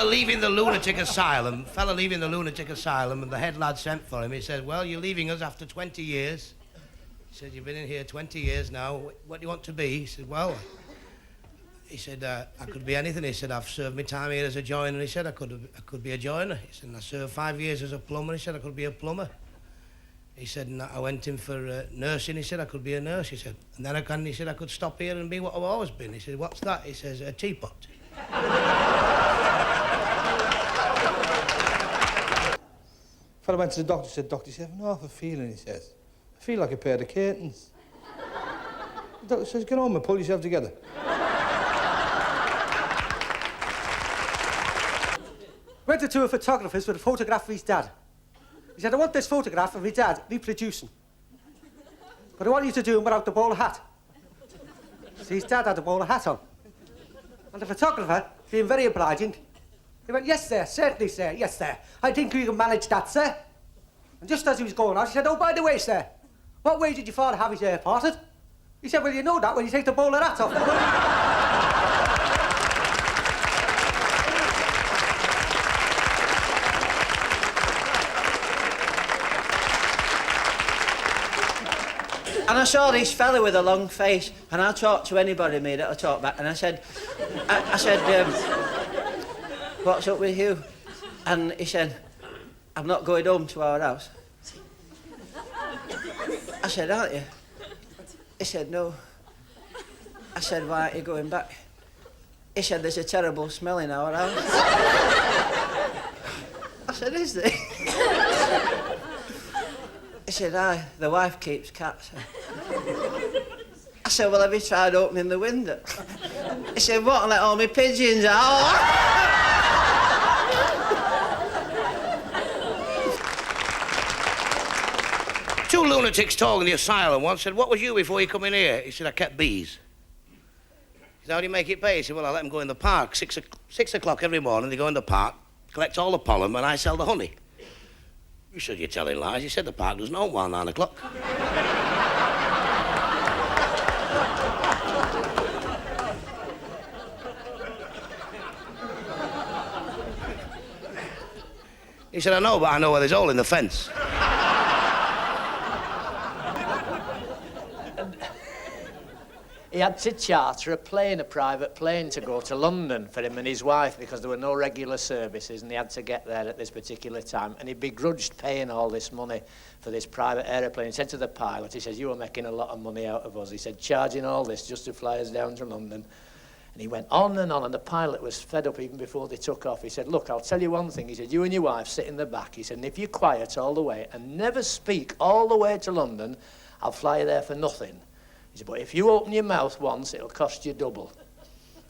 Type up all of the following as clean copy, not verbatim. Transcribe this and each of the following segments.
leaving the lunatic asylum, and the head lad sent for him. He said, well, you're leaving us after 20 years. He said, you've been in here 20 years now. What do you want to be? He said, well, I could be anything. He said, I've served my time here as a joiner. He said, I could be a joiner. He said, I served 5 years as a plumber. He said, I could be a plumber. He said, and I went in for nursing. He said, I could be a nurse. He said, and then he said, I could stop here and be what I've always been. He said, what's that? He says, a teapot. Fella went to the doctor, said, Doctor, he said, I have an awful feeling, he says. I feel like a pair of curtains. The doctor says, get home and pull yourself together. Went to two photographers with a photograph of his dad. He said, I want this photograph of my dad reproducing. But I want you to do him without the bowler hat. See, his dad had a bowler hat on. And the photographer, being very obliging, he went, yes, sir, certainly, sir, yes, sir. I think we can manage that, sir. And just as he was going out, he said, oh, by the way, sir, what way did your father have his hair parted? He said, well, you know that when you take the bowler hat off. And I saw this fella with a long face, and I talked to anybody, me, that I talked back, and I said, what's up with you? And he said, I'm not going home to our house. I said, aren't you? He said, no. I said, why aren't you going back? He said, there's a terrible smell in our house. I said, is there? He said, aye, the wife keeps cats. I said, well, have you tried opening the window? He said, what, and let all my pigeons out? Two lunatics talking in the asylum once said, what was you before you come in here? He said, I kept bees. He said, how do you make it pay? He said, well, I let them go in the park. 6 o'clock every morning, they go in the park, collect all the pollen, and I sell the honey. You said, you're telling lies. He said, the park doesn't open while 9 o'clock. He said, I know, but I know where there's a hole in the fence. He had to charter a private plane, to go to London for him and his wife because there were no regular services and he had to get there at this particular time. And he begrudged paying all this money for this private aeroplane. He said to the pilot, he says, you are making a lot of money out of us. He said, charging all this just to fly us down to London. And he went on, and the pilot was fed up even before they took off. He said, look, I'll tell you one thing. He said, you and your wife sit in the back. He said, and if you're quiet all the way and never speak all the way to London, I'll fly you there for nothing. He said, but if you open your mouth once, it'll cost you double.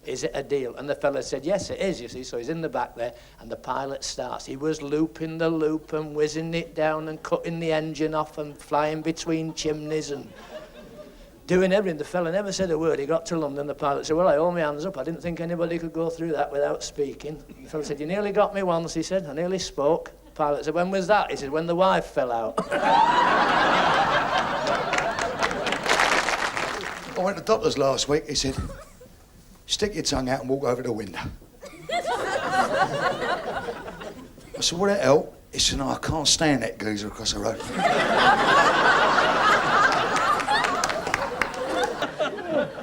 Is it a deal? And the fella said, yes, it is, you see. So he's in the back there, and the pilot starts. He was looping the loop and whizzing it down and cutting the engine off and flying between chimneys and doing everything. The fella never said a word. He got to London, the pilot said, well, I hold my hands up. I didn't think anybody could go through that without speaking. The fella said, you nearly got me once, he said. I nearly spoke. The pilot said, when was that? He said, when the wife fell out. I went to the doctor's last week. He said, stick your tongue out and walk over the window. I said, would it help? He said, no, I can't stand that geezer across the road.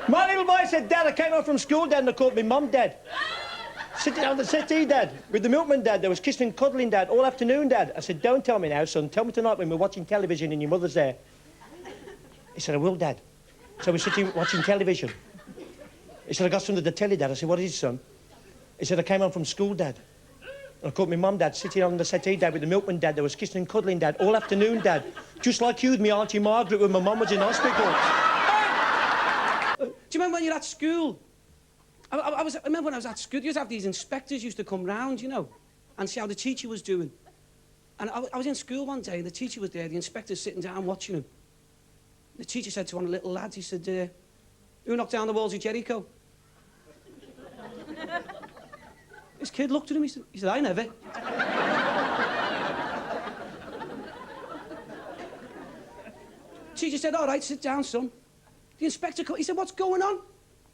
My little boy said, Dad, I came home from school, Dad, and I called my mum Dad. Sitting on the settee, Dad, with the milkman, Dad. There was kissing and cuddling, Dad, all afternoon, Dad. I said, don't tell me now, son. Tell me tonight when we're watching television and your mother's there. He said, I will, Dad. So we're sitting watching television. He said, I got some of the telly, Dad. I said, what is it, son? He said, I came home from school, Dad. And I called my mum, Dad, sitting on the settee, Dad, with the milkman, Dad. There was kissing and cuddling, Dad, all afternoon, Dad. Just like you with me Auntie Margaret when my mum was in hospital. Do you remember when you were at school? I remember when I was at school, you used to have these inspectors used to come round, you know, and see how the teacher was doing. And I was in school one day, and the teacher was there, the inspector's sitting down watching him. The teacher said to one of the little lads, he said, who knocked down the walls of Jericho? This kid looked at him, he said, I never. Teacher said, all right, sit down, son. The inspector, he said, what's going on?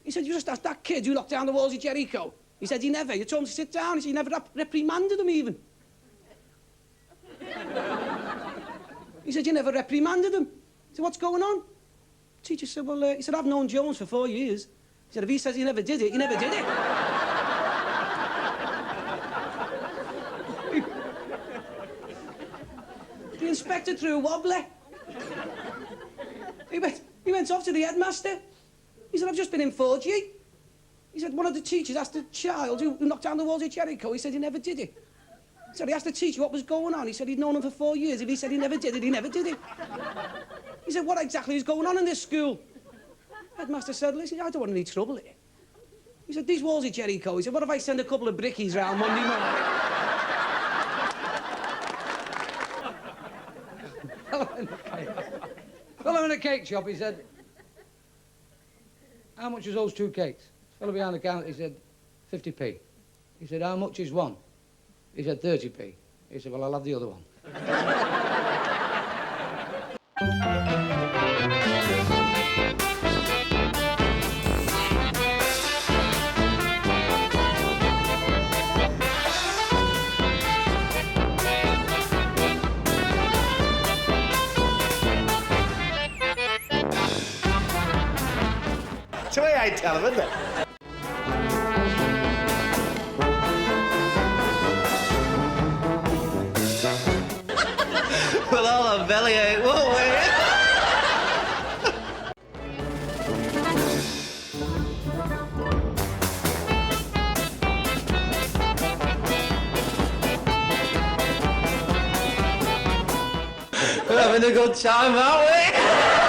He said, you just asked that kid who knocked down the walls of Jericho. He said he never. You told him to sit down. He said he never reprimanded him even. He said you never reprimanded him. I said, what's going on? The teacher said, well, he said, I've known Jones for 4 years. He said, if he says he never did it, he never did it. The inspector threw a wobbler. He went off to the headmaster. He said, I've just been in 4G. He said, one of the teachers asked a child who knocked down the walls of Jericho. He said he never did it. So he asked the teacher what was going on. He said he'd known him for 4 years. If he said he never did it, he never did it. He said, what exactly is going on in this school? Headmaster said, listen, I don't want any trouble here. He said, these walls of Jericho. He said, what if I send a couple of brickies round Monday morning? Fellow in a cake shop, he said, how much is those 2 cakes? Fellow behind the counter, he said, 50p. He said, how much is one? He said, 30p. He said, well, I'll have the other one. It's the way I tell him, isn't it? We'll all have bellyache, won't we? We're having a good time, aren't we?